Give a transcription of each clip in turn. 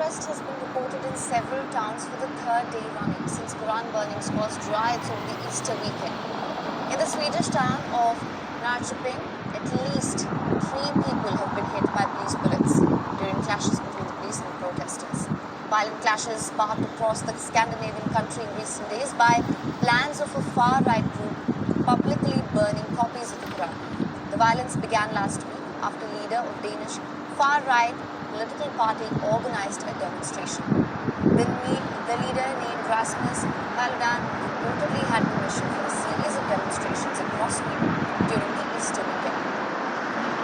unrest has been reported in several towns for the third day running since Quran burnings caused riots over the Easter weekend. In the Swedish town of Norrköping, at least 3 people have been hit by police bullets during clashes between the police and protesters. Violent clashes sparked across the Scandinavian country in recent days by plans of a far-right group publicly burning copies of the Quran. The violence began last week after leader of Danish far-right political party organized a demonstration. The leader, named Rasmus Paludan, reportedly had permission for a series of demonstrations across Sweden during the Easter weekend.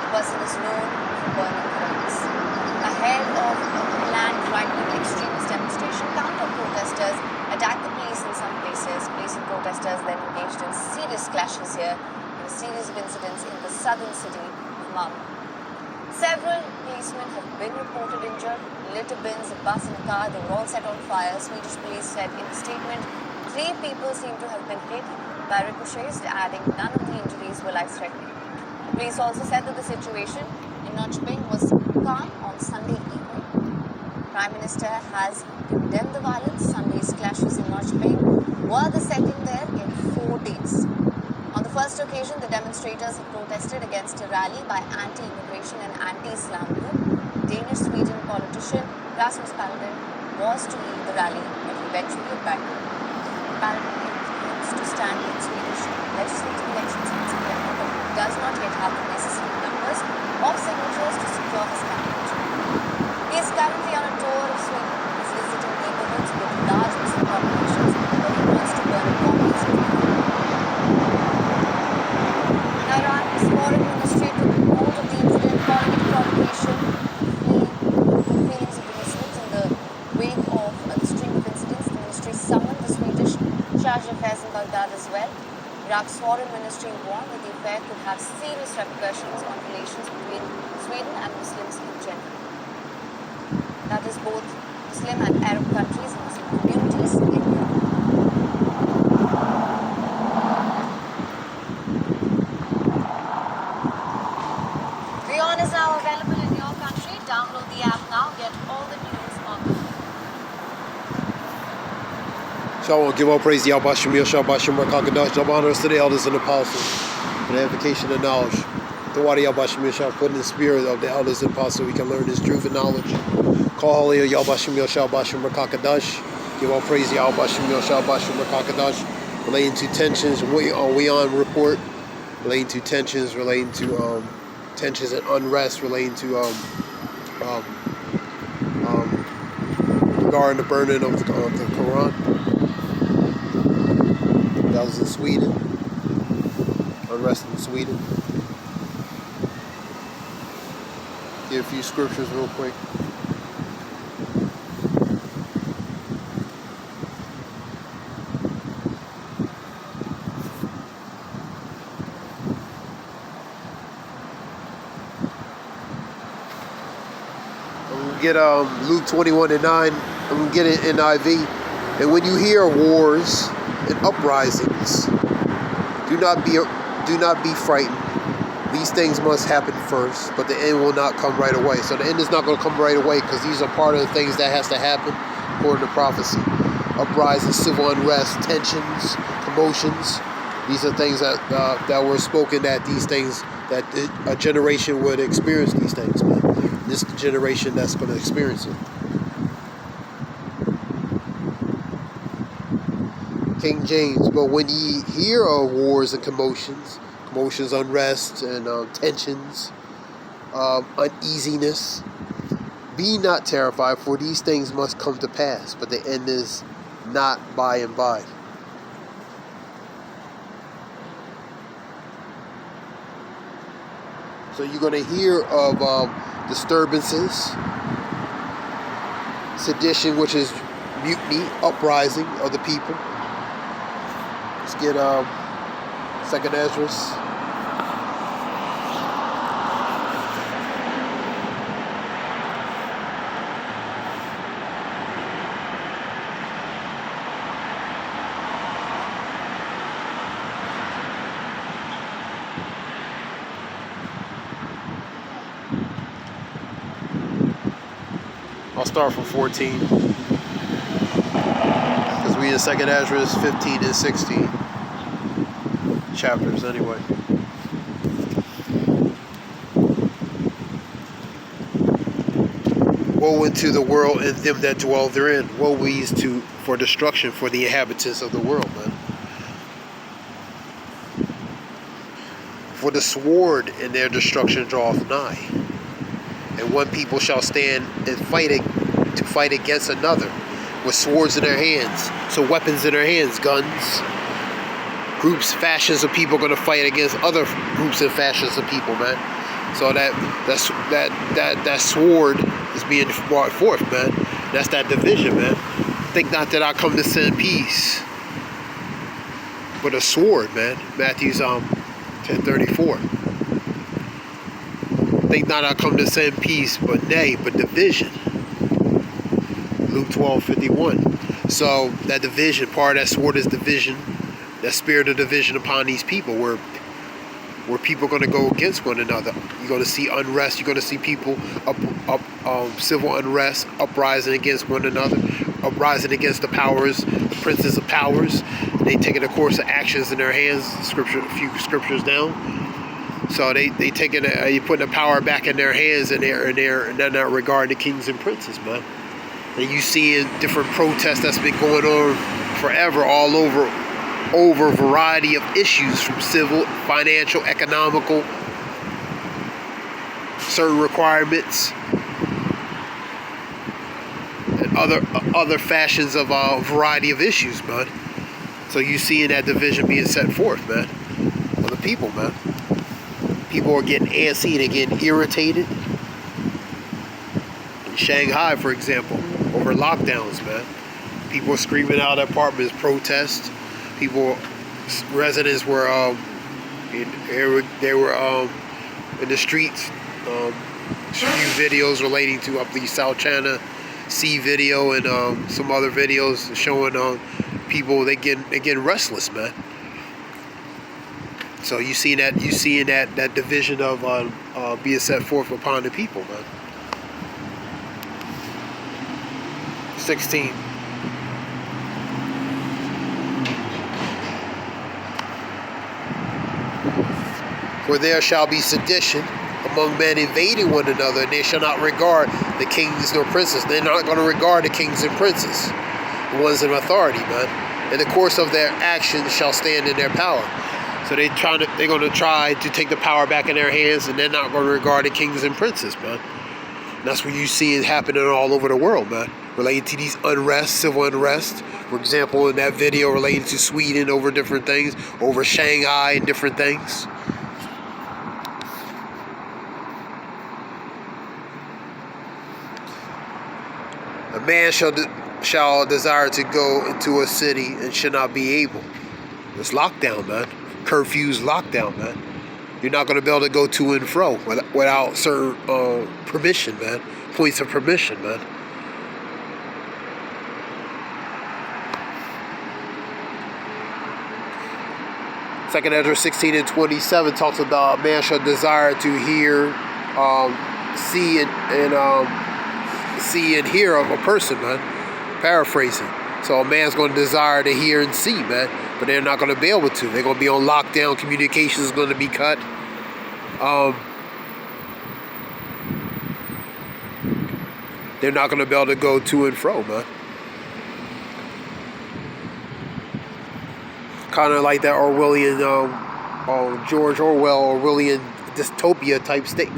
The person is known for burning Qurans. Ahead of a planned right-wing extremist demonstration, counter-protesters attacked the police in some places. Police and protesters then engaged in serious clashes here in a series of incidents in the southern city of Malmö. Several policemen have been reported injured. Litter bins, a bus and a car, they were all set on fire. Swedish police said in a statement, 3 people seem to have been hit by ricochets, adding none of the injuries were life-threatening. The police also said that the situation in Norrköping was calm on Sunday evening. Prime Minister has condemned the violence. Sunday's clashes in Norrköping were the second there in 4 days. On the first occasion, the demonstrators had protested against a rally by anti-immigration and anti-Islam group. Danish-Sweden politician Rasmus Paludan was to lead the rally, but he eventually abandoned. Paludan hopes to stand in Swedish legislative elections in September, but does not yet have the necessary numbers of signatures to secure his candidature. He is currently on a tour of Sweden. He is visiting neighborhoods with large Muslim populations, but he wants to burn copies of the Iran's foreign ministry took note of the incident, calling it provocation, the feelings of the Muslims in the wake of the string of incidents. The ministry summoned the Swedish charge d'affaires in Baghdad as well. Iraq's foreign ministry warned that the affair could have serious repercussions on relations between Sweden and Muslims in general. That is both Muslim and Arab countries and Muslim communities in Europe. Wion is now available in your country. Download the app now. Get all the news on the phone. Shalom, give all praise to Yahweh Shemir, Shabbat Shem Rakakadash, double honors to the elders and apostles, for the edification and knowledge. The water Yahweh Shemir shall put in the spirit of the elders and apostles, we can learn this truth and knowledge. Call holy Yahweh Shemir, Shabbat Shem Rakakadash. Give all praise to Yahweh Shemir, Shabbat Shem Rakakadash. Relating to tensions, on Wion report, relating to tensions, tensions and unrest, relating to regarding the burning of the Quran. That was in Sweden. Unrest in Sweden. Get a few scriptures real quick. Get Luke 21:9. I'm gonna get it NIV. And when you hear wars and uprisings, do not be frightened. These things must happen first, but the end will not come right away. So the end is not going to come right away, because these are part of the things that has to happen according to prophecy. Uprisings, civil unrest, tensions, commotions. These are things that were spoken, that these things, that a generation would experience these things, man. This is the generation that's going to experience it. King James, but when ye hear of wars and commotions, unrest, and tensions, uneasiness, be not terrified, for these things must come to pass, but the end is not by and by. So you're going to hear of disturbances, sedition, which is mutiny, uprising of the people. Let's get 2nd Ezra. I'll start from 14. Because we in 2nd Ezra 15 and 16 chapters anyway. Woe unto the world and them that dwell therein. Woe is to for destruction for the inhabitants of the world, man. For the sword in their destruction draweth nigh. And one people shall stand and fight against another with swords in their hands. So weapons in their hands, guns. Groups, fashions of people are going to fight against other groups and fashions of people, man. So that sword is being brought forth, man. That's that division, man. Think not that I come to send peace, but a sword, man. Matthew's 10:34. Think not I come to send peace, but division. Luke 12:51. So that division, part of that sword is division. That spirit of division upon these people, where people are going to go against one another. You're going to see unrest. You're going to see people civil unrest, uprising against one another, uprising against the powers, the princes of powers. They taking a course of actions in their hands. A few scriptures down. So they taking you putting the power back in their hands, and they're not regarding the kings and princes, man. And you seeing different protests that's been going on forever all over a variety of issues, from civil, financial, economical, certain requirements, and other fashions of a variety of issues, man. So you seeing that division being set forth, man, for the people, man. People are getting antsy, they're getting irritated. In Shanghai, for example, over lockdowns, man. People are screaming out of apartments, protest. Residents were in the streets. A few videos relating to, I believe, South China Sea video and some other videos showing people they getting restless, man. So you seeing that division of being set forth upon the people, man. 16. For there shall be sedition among men invading one another, and they shall not regard the kings nor princes. They're not going to regard the kings and princes, the ones in authority, man. In the course of their actions shall stand in their power. So they're going to try to take the power back in their hands, and they're not going to regard the kings and princes, man. And that's what you see it happening all over the world, man. Related to these unrest, civil unrest. For example, in that video relating to Sweden over different things, over Shanghai and different things. A man shall desire to go into a city and shall not be able. It's lockdown, man. Curfews, lockdown, man. You're not going to be able to go to and fro without certain permission, man. Points of permission, man. Second Ezra 16 and 27 talks about a man shall desire to hear, see and hear of a person, man. Paraphrasing. So a man's going to desire to hear and see, man, but they're not going to be able to. They're going to be on lockdown. Communication is going to be cut. They're not going to be able to go to and fro, man. Kind of like that Orwellian, George Orwell Orwellian dystopia type state,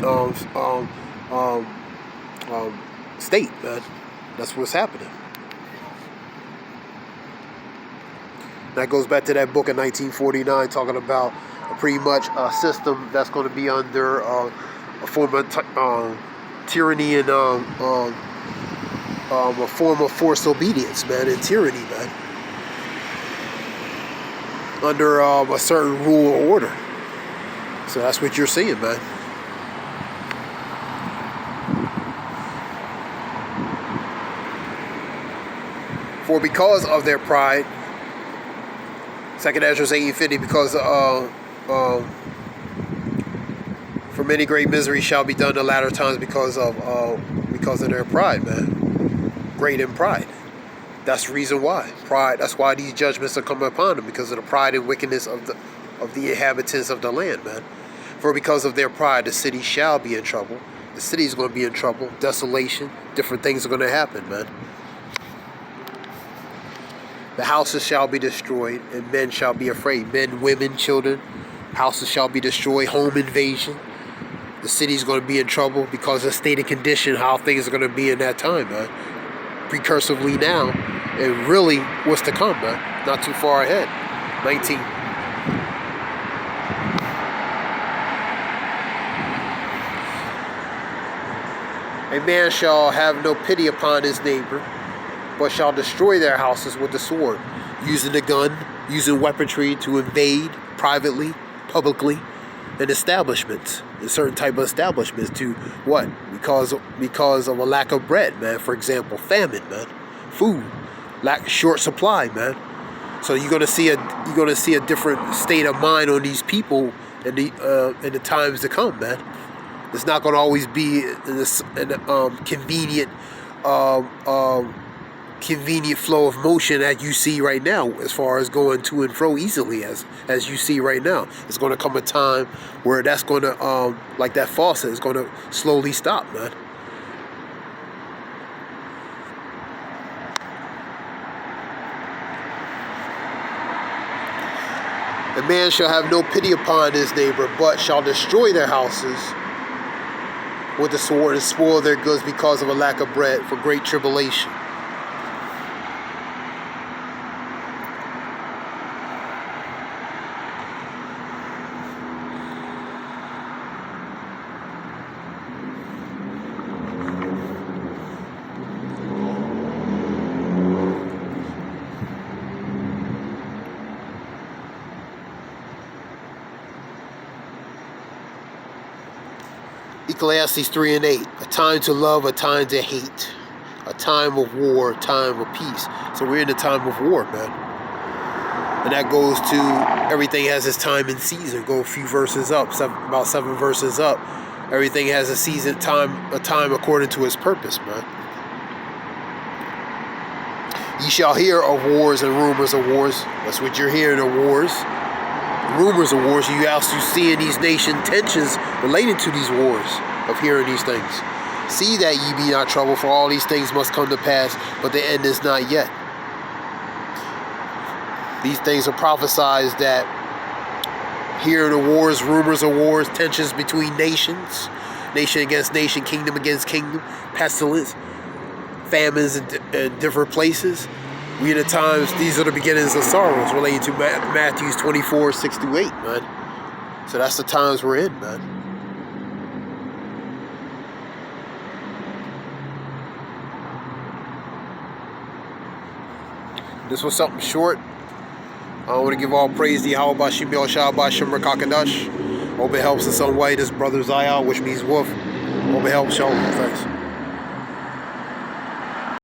state, man. That's what's happening. That goes back to that book in 1949 talking about pretty much a system that's going to be under a form of tyranny and a form of forced obedience, man, and tyranny, man. Under a certain rule or order. So that's what you're seeing, man. For because of their pride, 2nd Ezra 18:50, because for many great misery shall be done in the latter times because of their pride, man. great in pride. That's the reason why. Pride. That's why these judgments are coming upon them, because of the pride and wickedness of the inhabitants of the land, man. For because of their pride, the city shall be in trouble. The city is going to be in trouble. Desolation. Different things are going to happen, man. The houses shall be destroyed, and men shall be afraid. Men, women, children. Houses shall be destroyed. Home invasion. The city's going to be in trouble because of the state of condition, how things are going to be in that time, man. Precursively now, and really what's to come, man. Not too far ahead. 19. A man shall have no pity upon his neighbor, but shall destroy their houses with the sword, using the gun, using weaponry to invade privately, publicly, and establishments, in certain type of establishments, to what? Because of a lack of bread, man. For example, famine, man. Food, short supply, man. So you're gonna see a different state of mind on these people in the times to come, man. It's not gonna always be convenient flow of motion that you see right now, as far as going to and fro easily as you see right now. It's going to come a time where that's going to, like that faucet, is going to slowly stop, man. The man shall have no pity upon his neighbor, but shall destroy their houses with the sword and spoil their goods because of a lack of bread for great tribulation. Ecclesiastes 3 and 8. A time to love, a time to hate. A time of war, a time of peace. So we're in a time of war, man. And that goes to everything has its time and season. Go a few verses up, about 7 verses up. Everything has a season, a time according to its purpose, man. Ye shall hear of wars and rumors of wars. That's what you're hearing, of wars. Rumors of wars. You also see in these nation tensions relating to these wars, of hearing these things. See that ye be not troubled, for all these things must come to pass, but the end is not yet. These things are prophesied, that hearing of wars, rumors of wars, tensions between nations, nation against nation, kingdom against kingdom, pestilence, famines in different places. We in the times, these are the beginnings of sorrows, relating to Matthew 24, 6-8, man. So that's the times we're in, man. This was something short. I want to give all praise to Yahweh Bashim Yahshua Bashim Rakakadash. Hope it helps in some way. This brother Zayah, which means wolf. Hope it helps. Shalom. Thanks.